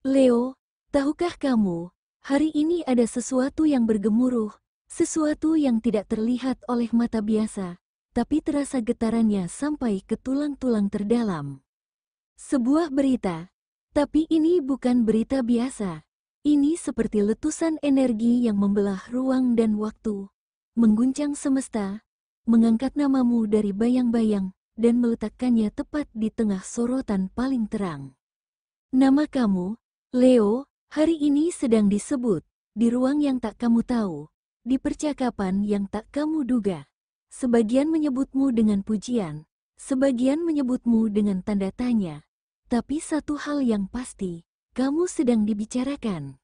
Leo, tahukah kamu, hari ini ada sesuatu yang bergemuruh, sesuatu yang tidak terlihat oleh mata biasa, tapi terasa getarannya sampai ke tulang-tulang terdalam. Sebuah berita, tapi ini bukan berita biasa. Ini seperti letusan energi yang membelah ruang dan waktu, mengguncang semesta, mengangkat namamu dari bayang-bayang, dan meletakkannya tepat di tengah sorotan paling terang. Nama kamu, Leo, hari ini sedang disebut, di ruang yang tak kamu tahu, di percakapan yang tak kamu duga. Sebagian menyebutmu dengan pujian, sebagian menyebutmu dengan tanda tanya. Tapi satu hal yang pasti, kamu sedang dibicarakan.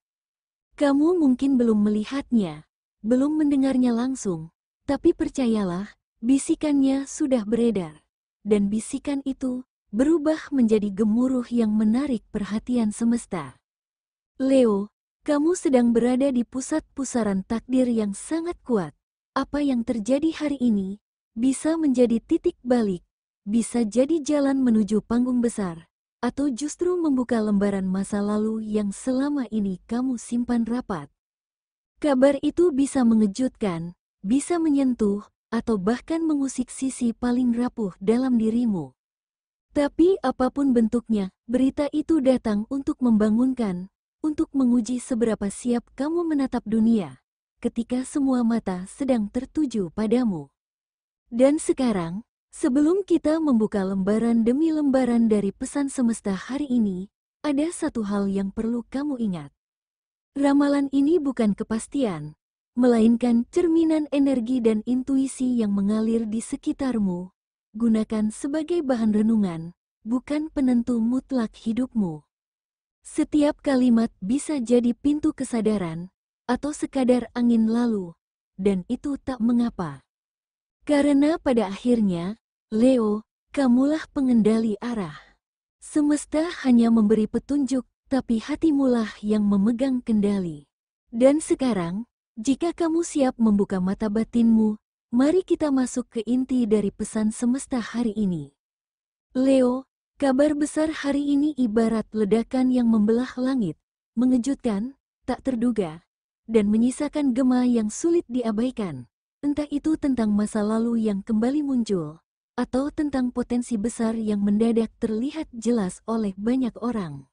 Kamu mungkin belum melihatnya, belum mendengarnya langsung, tapi percayalah, bisikannya sudah beredar. Dan bisikan itu berubah menjadi gemuruh yang menarik perhatian semesta. Leo, kamu sedang berada di pusat pusaran takdir yang sangat kuat. Apa yang terjadi hari ini bisa menjadi titik balik, bisa jadi jalan menuju panggung besar, atau justru membuka lembaran masa lalu yang selama ini kamu simpan rapat. Kabar itu bisa mengejutkan, bisa menyentuh, atau bahkan mengusik sisi paling rapuh dalam dirimu. Tapi apapun bentuknya, berita itu datang untuk membangunkan, untuk menguji seberapa siap kamu menatap dunia, ketika semua mata sedang tertuju padamu. Dan sekarang, sebelum kita membuka lembaran demi lembaran dari pesan semesta hari ini, ada satu hal yang perlu kamu ingat. Ramalan ini bukan kepastian, melainkan cerminan energi dan intuisi yang mengalir di sekitarmu. Gunakan sebagai bahan renungan, bukan penentu mutlak hidupmu. Setiap kalimat bisa jadi pintu kesadaran, atau sekadar angin lalu, dan itu tak mengapa. Karena pada akhirnya, Leo, kamulah pengendali arah. Semesta hanya memberi petunjuk, tapi hatimulah yang memegang kendali. Dan sekarang, jika kamu siap membuka mata batinmu, mari kita masuk ke inti dari pesan semesta hari ini. Leo, kabar besar hari ini ibarat ledakan yang membelah langit, mengejutkan, tak terduga, dan menyisakan gema yang sulit diabaikan. Entah itu tentang masa lalu yang kembali muncul, atau tentang potensi besar yang mendadak terlihat jelas oleh banyak orang.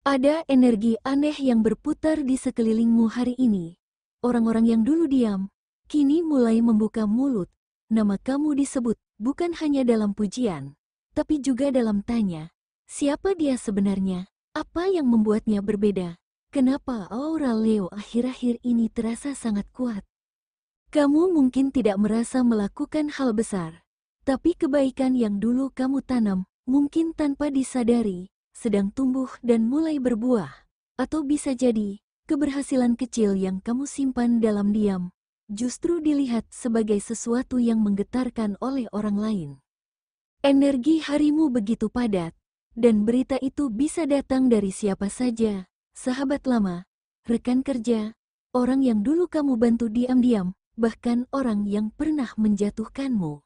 Ada energi aneh yang berputar di sekelilingmu hari ini. Orang-orang yang dulu diam, kini mulai membuka mulut. Nama kamu disebut bukan hanya dalam pujian, tapi juga dalam tanya. Siapa dia sebenarnya? Apa yang membuatnya berbeda? Kenapa aura Leo akhir-akhir ini terasa sangat kuat? Kamu mungkin tidak merasa melakukan hal besar, tapi kebaikan yang dulu kamu tanam, mungkin tanpa disadari, sedang tumbuh dan mulai berbuah. Atau bisa jadi, keberhasilan kecil yang kamu simpan dalam diam, justru dilihat sebagai sesuatu yang menggetarkan oleh orang lain. Energi harimu begitu padat, dan berita itu bisa datang dari siapa saja, sahabat lama, rekan kerja, orang yang dulu kamu bantu diam-diam, bahkan orang yang pernah menjatuhkanmu.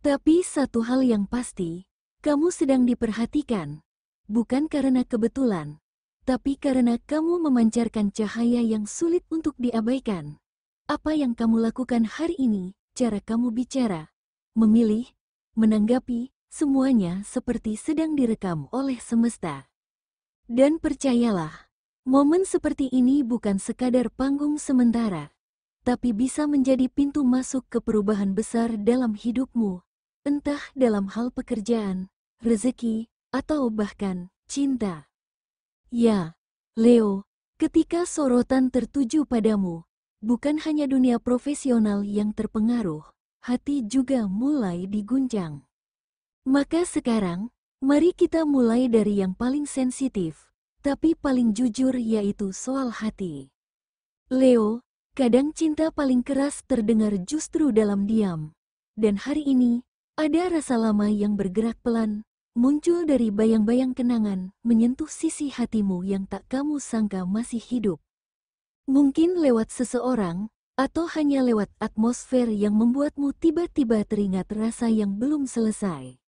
Tapi satu hal yang pasti, kamu sedang diperhatikan. Bukan karena kebetulan, tapi karena kamu memancarkan cahaya yang sulit untuk diabaikan. Apa yang kamu lakukan hari ini, cara kamu bicara, memilih, menanggapi, semuanya seperti sedang direkam oleh semesta. Dan percayalah, momen seperti ini bukan sekadar panggung sementara, tapi bisa menjadi pintu masuk ke perubahan besar dalam hidupmu, entah dalam hal pekerjaan, rezeki, atau bahkan cinta. Ya, Leo, ketika sorotan tertuju padamu, bukan hanya dunia profesional yang terpengaruh, hati juga mulai diguncang. Maka sekarang, mari kita mulai dari yang paling sensitif, tapi paling jujur, yaitu soal hati. Leo, kadang cinta paling keras terdengar justru dalam diam. Dan hari ini, ada rasa lama yang bergerak pelan, muncul dari bayang-bayang kenangan, menyentuh sisi hatimu yang tak kamu sangka masih hidup. Mungkin lewat seseorang, atau hanya lewat atmosfer yang membuatmu tiba-tiba teringat rasa yang belum selesai.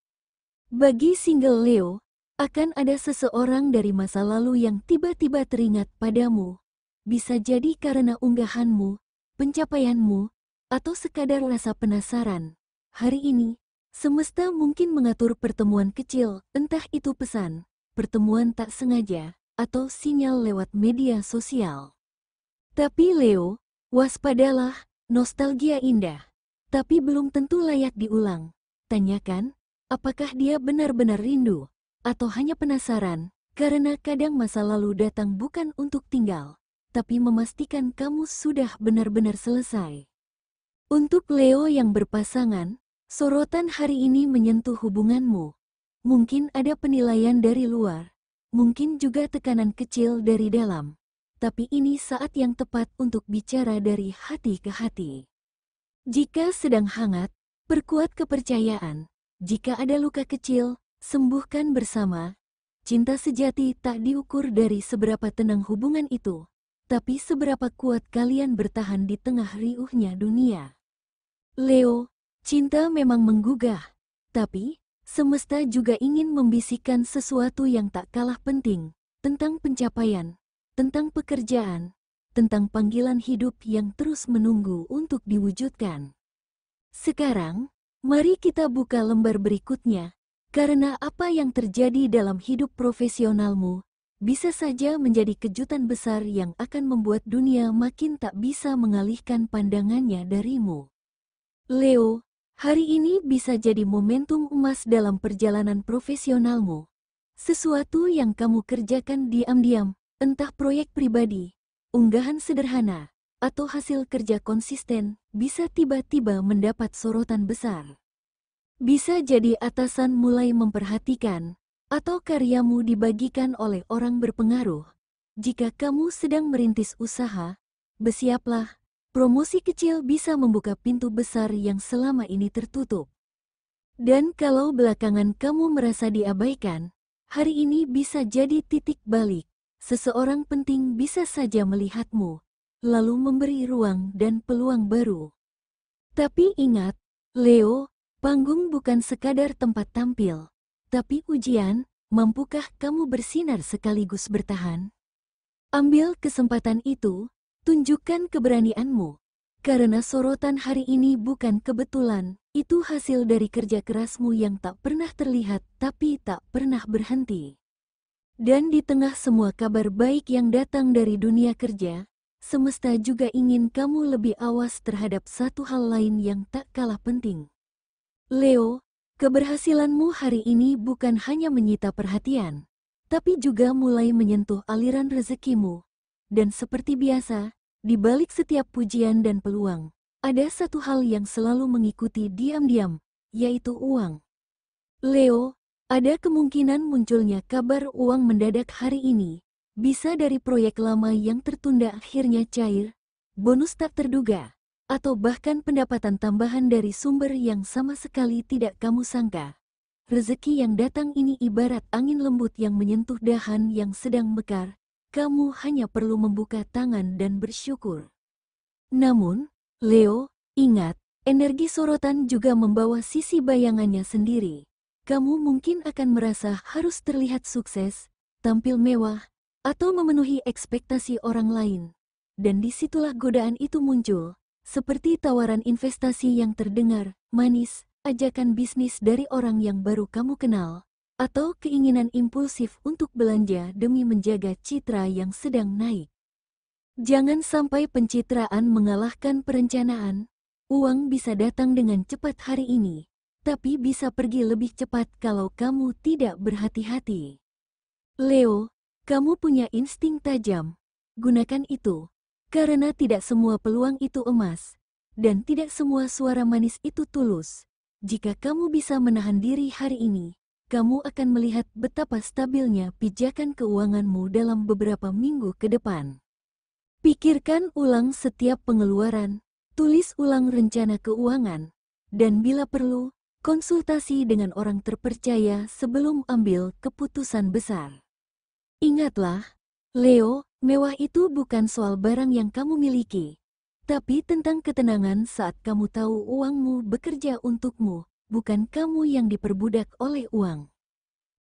Bagi single Leo, Akan ada seseorang dari masa lalu yang tiba-tiba teringat padamu. Bisa jadi karena unggahanmu, pencapaianmu, atau sekadar rasa penasaran. Hari ini, semesta mungkin mengatur pertemuan kecil, entah itu pesan, pertemuan tak sengaja, atau sinyal lewat media sosial. Tapi Leo, waspadalah, nostalgia indah, tapi belum tentu layak diulang. Tanyakan, apakah dia benar-benar rindu, atau hanya penasaran, karena kadang masa lalu datang bukan untuk tinggal, tapi memastikan kamu sudah benar-benar selesai. Untuk Leo yang berpasangan, sorotan hari ini menyentuh hubunganmu. Mungkin ada penilaian dari luar, mungkin juga tekanan kecil dari dalam. Tapi ini saat yang tepat untuk bicara dari hati ke hati. Jika sedang hangat, perkuat kepercayaan. Jika ada luka kecil, sembuhkan bersama. Cinta sejati tak diukur dari seberapa tenang hubungan itu, tapi seberapa kuat kalian bertahan di tengah riuhnya dunia. Leo, cinta memang menggugah, tapi semesta juga ingin membisikkan sesuatu yang tak kalah penting, tentang pencapaian, tentang pekerjaan, tentang panggilan hidup yang terus menunggu untuk diwujudkan. Sekarang, mari kita buka lembar berikutnya, karena apa yang terjadi dalam hidup profesionalmu bisa saja menjadi kejutan besar yang akan membuat dunia makin tak bisa mengalihkan pandangannya darimu. Leo, hari ini bisa jadi momentum emas dalam perjalanan profesionalmu. Sesuatu yang kamu kerjakan diam-diam, entah proyek pribadi, unggahan sederhana, atau hasil kerja konsisten, bisa tiba-tiba mendapat sorotan besar. Bisa jadi atasan mulai memperhatikan, atau karyamu dibagikan oleh orang berpengaruh. Jika kamu sedang merintis usaha, bersiaplah, promosi kecil bisa membuka pintu besar yang selama ini tertutup. Dan kalau belakangan kamu merasa diabaikan, hari ini bisa jadi titik balik. Seseorang penting bisa saja melihatmu, lalu memberi ruang dan peluang baru. Tapi ingat, Leo, panggung bukan sekadar tempat tampil, tapi ujian, mampukah kamu bersinar sekaligus bertahan? Ambil kesempatan itu, tunjukkan keberanianmu. Karena sorotan hari ini bukan kebetulan, itu hasil dari kerja kerasmu yang tak pernah terlihat tapi tak pernah berhenti. Dan di tengah semua kabar baik yang datang dari dunia kerja, semesta juga ingin kamu lebih awas terhadap satu hal lain yang tak kalah penting. Leo, keberhasilanmu hari ini bukan hanya menyita perhatian, tapi juga mulai menyentuh aliran rezekimu. Dan seperti biasa, di balik setiap pujian dan peluang, ada satu hal yang selalu mengikuti diam-diam, yaitu uang. Leo, ada kemungkinan munculnya kabar uang mendadak hari ini. Bisa dari proyek lama yang tertunda akhirnya cair, bonus tak terduga, atau bahkan pendapatan tambahan dari sumber yang sama sekali tidak kamu sangka. Rezeki yang datang ini ibarat angin lembut yang menyentuh dahan yang sedang mekar. Kamu hanya perlu membuka tangan dan bersyukur. Namun, Leo, ingat, energi sorotan juga membawa sisi bayangannya sendiri. Kamu mungkin akan merasa harus terlihat sukses, tampil mewah, atau memenuhi ekspektasi orang lain. Dan disitulah godaan itu muncul, seperti tawaran investasi yang terdengar manis, ajakan bisnis dari orang yang baru kamu kenal, atau keinginan impulsif untuk belanja demi menjaga citra yang sedang naik. Jangan sampai pencitraan mengalahkan perencanaan. Uang bisa datang dengan cepat hari ini, tapi bisa pergi lebih cepat kalau kamu tidak berhati-hati. Leo, kamu punya insting tajam. Gunakan itu, karena tidak semua peluang itu emas, dan tidak semua suara manis itu tulus. Jika kamu bisa menahan diri hari ini, kamu akan melihat betapa stabilnya pijakan keuanganmu dalam beberapa minggu ke depan. Pikirkan ulang setiap pengeluaran, tulis ulang rencana keuangan, dan bila perlu, konsultasi dengan orang terpercaya sebelum ambil keputusan besar. Ingatlah, Leo, mewah itu bukan soal barang yang kamu miliki, tapi tentang ketenangan saat kamu tahu uangmu bekerja untukmu, bukan kamu yang diperbudak oleh uang.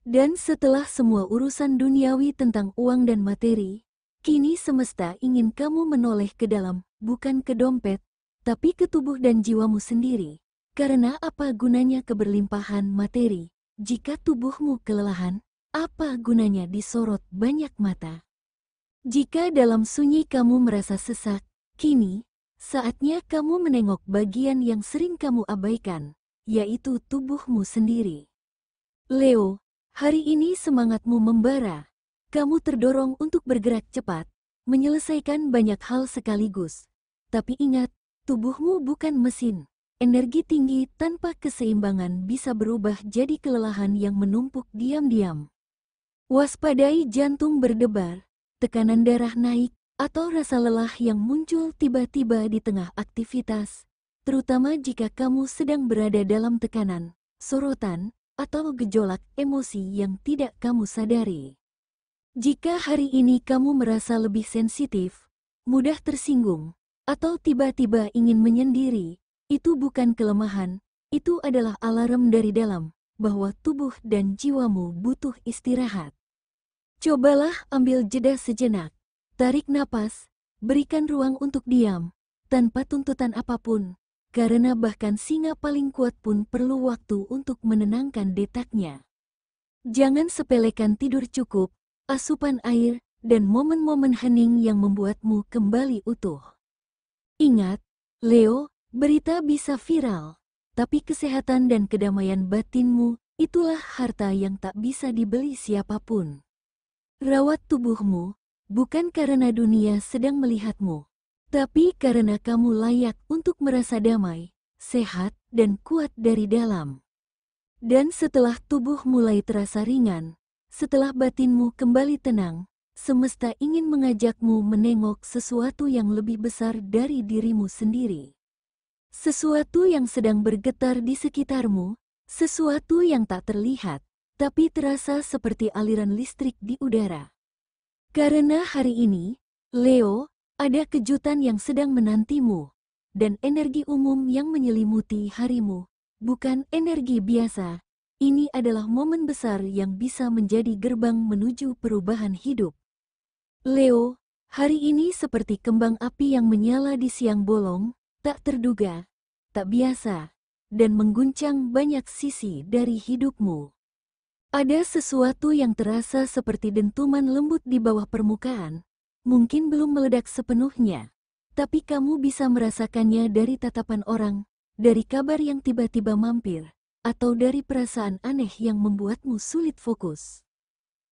Dan setelah semua urusan duniawi tentang uang dan materi, kini semesta ingin kamu menoleh ke dalam, bukan ke dompet, tapi ke tubuh dan jiwamu sendiri. Karena apa gunanya keberlimpahan materi, jika tubuhmu kelelahan? Apa gunanya disorot banyak mata? Jika dalam sunyi kamu merasa sesak, kini saatnya kamu menengok bagian yang sering kamu abaikan, yaitu tubuhmu sendiri. Leo, hari ini semangatmu membara. Kamu terdorong untuk bergerak cepat, menyelesaikan banyak hal sekaligus. Tapi ingat, tubuhmu bukan mesin. Energi tinggi tanpa keseimbangan bisa berubah jadi kelelahan yang menumpuk diam-diam. Waspadai jantung berdebar, tekanan darah naik, atau rasa lelah yang muncul tiba-tiba di tengah aktivitas, terutama jika kamu sedang berada dalam tekanan, sorotan, atau gejolak emosi yang tidak kamu sadari. Jika hari ini kamu merasa lebih sensitif, mudah tersinggung, atau tiba-tiba ingin menyendiri, itu bukan kelemahan, itu adalah alarm dari dalam, bahwa tubuh dan jiwamu butuh istirahat. Cobalah ambil jeda sejenak, tarik napas, berikan ruang untuk diam, tanpa tuntutan apapun, karena bahkan singa paling kuat pun perlu waktu untuk menenangkan detaknya. Jangan sepelekan tidur cukup, asupan air, dan momen-momen hening yang membuatmu kembali utuh. Ingat, Leo, berita bisa viral, tapi kesehatan dan kedamaian batinmu, itulah harta yang tak bisa dibeli siapapun. Rawat tubuhmu, bukan karena dunia sedang melihatmu, tapi karena kamu layak untuk merasa damai, sehat, dan kuat dari dalam. Dan setelah tubuh mulai terasa ringan, setelah batinmu kembali tenang, semesta ingin mengajakmu menengok sesuatu yang lebih besar dari dirimu sendiri. Sesuatu yang sedang bergetar di sekitarmu, sesuatu yang tak terlihat, tapi terasa seperti aliran listrik di udara. Karena hari ini, Leo, ada kejutan yang sedang menantimu, dan energi umum yang menyelimuti harimu, bukan energi biasa. Ini adalah momen besar yang bisa menjadi gerbang menuju perubahan hidup. Leo, hari ini seperti kembang api yang menyala di siang bolong, tak terduga, tak biasa, dan mengguncang banyak sisi dari hidupmu. Ada sesuatu yang terasa seperti dentuman lembut di bawah permukaan, mungkin belum meledak sepenuhnya, tapi kamu bisa merasakannya dari tatapan orang, dari kabar yang tiba-tiba mampir, atau dari perasaan aneh yang membuatmu sulit fokus.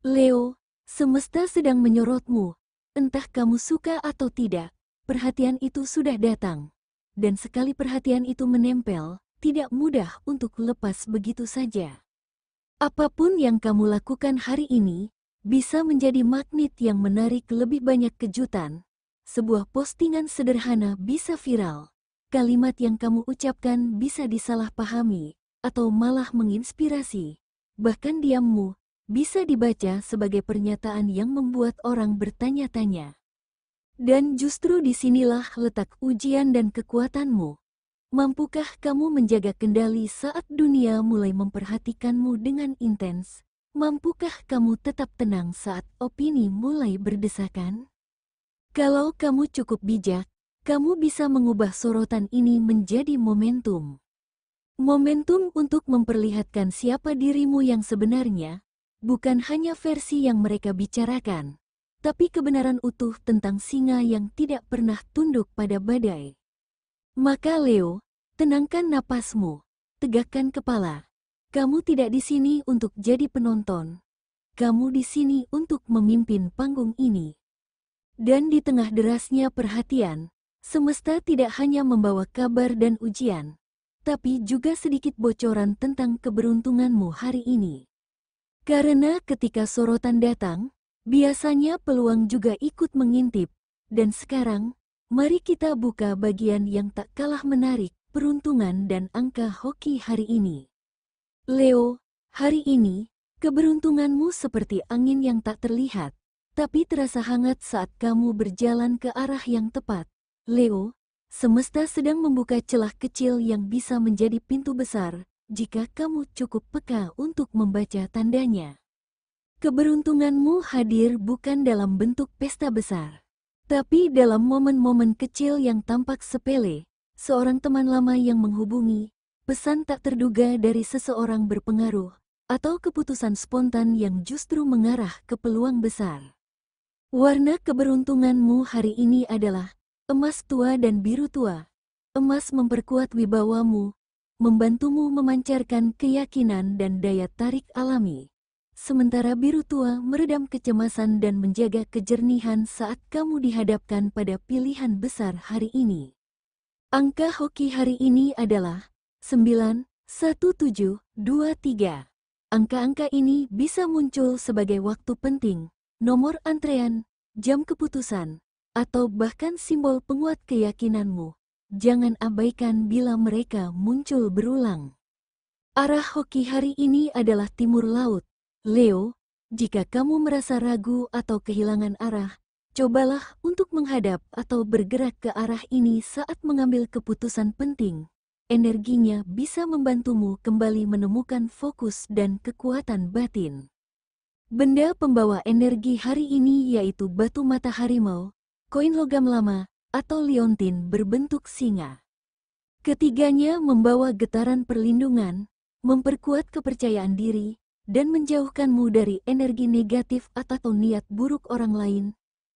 Leo, semesta sedang menyorotmu, entah kamu suka atau tidak, perhatian itu sudah datang. Dan sekali perhatian itu menempel, tidak mudah untuk lepas begitu saja. Apapun yang kamu lakukan hari ini, bisa menjadi magnet yang menarik lebih banyak kejutan. Sebuah postingan sederhana bisa viral, kalimat yang kamu ucapkan bisa disalahpahami, atau malah menginspirasi. Bahkan diammu bisa dibaca sebagai pernyataan yang membuat orang bertanya-tanya. Dan justru disinilah letak ujian dan kekuatanmu. Mampukah kamu menjaga kendali saat dunia mulai memperhatikanmu dengan intens? Mampukah kamu tetap tenang saat opini mulai berdesakan? Kalau kamu cukup bijak, kamu bisa mengubah sorotan ini menjadi momentum. Momentum untuk memperlihatkan siapa dirimu yang sebenarnya, bukan hanya versi yang mereka bicarakan, tapi kebenaran utuh tentang singa yang tidak pernah tunduk pada badai. Maka Leo, tenangkan napasmu, tegakkan kepala. Kamu tidak di sini untuk jadi penonton. Kamu di sini untuk memimpin panggung ini. Dan di tengah derasnya perhatian, semesta tidak hanya membawa kabar dan ujian, tapi juga sedikit bocoran tentang keberuntunganmu hari ini. Karena ketika sorotan datang, biasanya peluang juga ikut mengintip, dan sekarang, mari kita buka bagian yang tak kalah menarik, peruntungan dan angka hoki hari ini. Leo, hari ini, keberuntunganmu seperti angin yang tak terlihat, tapi terasa hangat saat kamu berjalan ke arah yang tepat. Leo, semesta sedang membuka celah kecil yang bisa menjadi pintu besar, jika kamu cukup peka untuk membaca tandanya. Keberuntunganmu hadir bukan dalam bentuk pesta besar, tapi dalam momen-momen kecil yang tampak sepele, seorang teman lama yang menghubungi, pesan tak terduga dari seseorang berpengaruh, atau keputusan spontan yang justru mengarah ke peluang besar. Warna keberuntunganmu hari ini adalah emas tua dan biru tua. Emas memperkuat wibawamu, membantumu memancarkan keyakinan dan daya tarik alami. Sementara biru tua meredam kecemasan dan menjaga kejernihan saat kamu dihadapkan pada pilihan besar hari ini. Angka hoki hari ini adalah 9, 1, 7, 2, 3. Angka-angka ini bisa muncul sebagai waktu penting, nomor antrean, jam keputusan, atau bahkan simbol penguat keyakinanmu. Jangan abaikan bila mereka muncul berulang. Arah hoki hari ini adalah timur laut. Leo, jika kamu merasa ragu atau kehilangan arah, cobalah untuk menghadap atau bergerak ke arah ini saat mengambil keputusan penting. Energinya bisa membantumu kembali menemukan fokus dan kekuatan batin. Benda pembawa energi hari ini yaitu batu mata harimau, koin logam lama, atau liontin berbentuk singa. Ketiganya membawa getaran perlindungan, memperkuat kepercayaan diri, dan menjauhkanmu dari energi negatif atau niat buruk orang lain.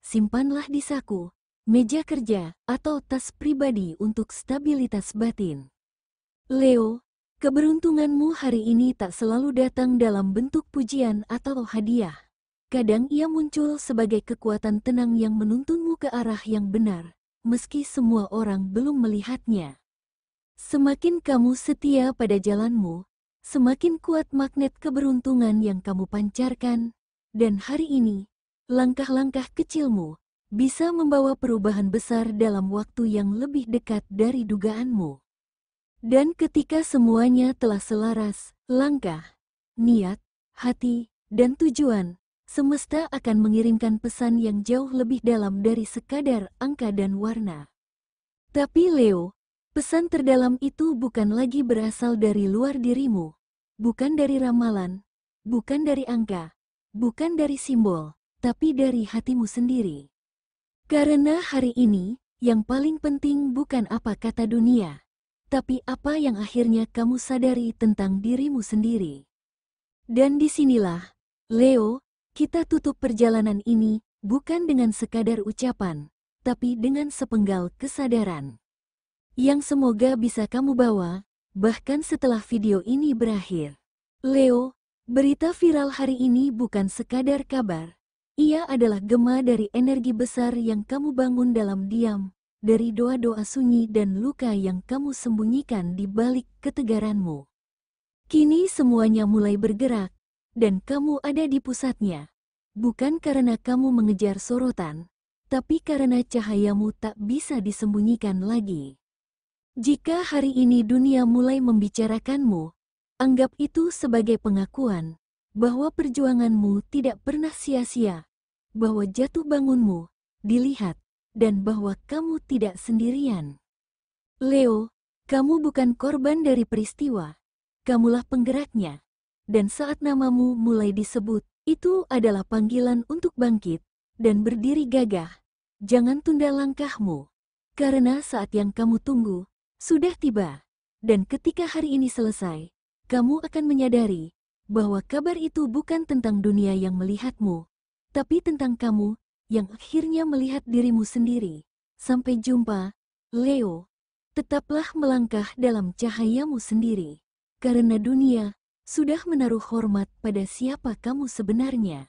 Simpanlah di saku, meja kerja, atau tas pribadi untuk stabilitas batin. Leo, keberuntunganmu hari ini tak selalu datang dalam bentuk pujian atau hadiah. Kadang ia muncul sebagai kekuatan tenang yang menuntunmu ke arah yang benar, meski semua orang belum melihatnya. Semakin kamu setia pada jalanmu, semakin kuat magnet keberuntungan yang kamu pancarkan, dan hari ini, langkah-langkah kecilmu bisa membawa perubahan besar dalam waktu yang lebih dekat dari dugaanmu. Dan ketika semuanya telah selaras, langkah, niat, hati, dan tujuan, semesta akan mengirimkan pesan yang jauh lebih dalam dari sekadar angka dan warna. Tapi Leo, pesan terdalam itu bukan lagi berasal dari luar dirimu, bukan dari ramalan, bukan dari angka, bukan dari simbol, tapi dari hatimu sendiri. Karena hari ini, yang paling penting bukan apa kata dunia, tapi apa yang akhirnya kamu sadari tentang dirimu sendiri. Dan disinilah, Leo, kita tutup perjalanan ini, bukan dengan sekadar ucapan, tapi dengan sepenggal kesadaran yang semoga bisa kamu bawa, bahkan setelah video ini berakhir. Leo, berita viral hari ini bukan sekadar kabar. Ia adalah gema dari energi besar yang kamu bangun dalam diam, dari doa-doa sunyi dan luka yang kamu sembunyikan di balik ketegaranmu. Kini semuanya mulai bergerak, dan kamu ada di pusatnya. Bukan karena kamu mengejar sorotan, tapi karena cahayamu tak bisa disembunyikan lagi. Jika hari ini dunia mulai membicarakanmu, anggap itu sebagai pengakuan bahwa perjuanganmu tidak pernah sia-sia, bahwa jatuh bangunmu dilihat, dan bahwa kamu tidak sendirian. Leo, kamu bukan korban dari peristiwa, kamulah penggeraknya. Dan saat namamu mulai disebut, itu adalah panggilan untuk bangkit dan berdiri gagah. Jangan tunda langkahmu, karena saat yang kamu tunggu sudah tiba, dan ketika hari ini selesai, kamu akan menyadari bahwa kabar itu bukan tentang dunia yang melihatmu, tapi tentang kamu yang akhirnya melihat dirimu sendiri. Sampai jumpa, Leo. Tetaplah melangkah dalam cahayamu sendiri, karena dunia sudah menaruh hormat pada siapa kamu sebenarnya.